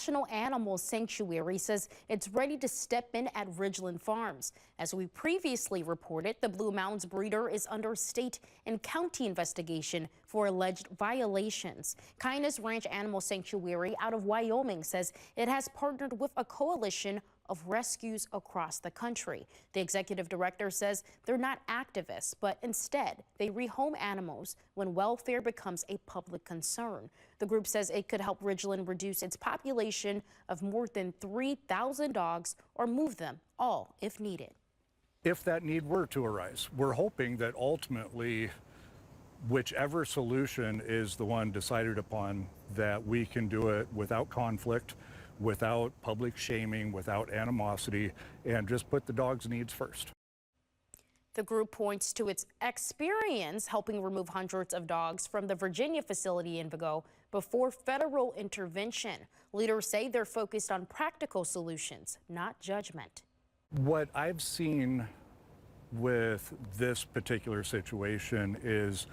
National Animal Sanctuary says it's ready to step in at Ridgeland Farms. As we previously reported, the Blue Mountains breeder is under state and county investigation for alleged violations. Kindness Ranch Animal Sanctuary out of Wyoming says it has partnered with a coalition of rescues across the country. The executive director says they're not activists, but instead they rehome animals when welfare becomes a public concern. The group says it could help Ridgeland reduce its population of more than 3,000 dogs or move them all if needed. If that need were to arise, we're hoping that ultimately whichever solution is the one decided upon, that we can do it without conflict, without public shaming, without animosity, and just put the dog's needs first. The group points to its experience helping remove hundreds of dogs from the Virginia facility in Vigo before federal intervention. Leaders say they're focused on practical solutions, not judgment. What I've seen with this particular situation is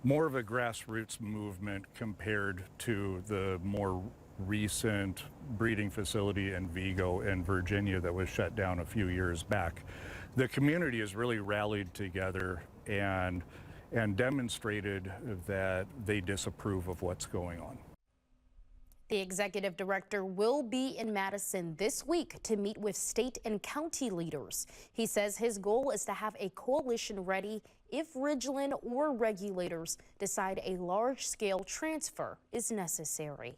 more of a grassroots movement compared to the more recent breeding facility in Vigo in Virginia that was shut down a few years back. The community has really rallied together and demonstrated that they disapprove of what's going on. The executive director will be in Madison this week to meet with state and county leaders. He says his goal is to have a coalition ready if Ridgeland or regulators decide a large-scale transfer is necessary.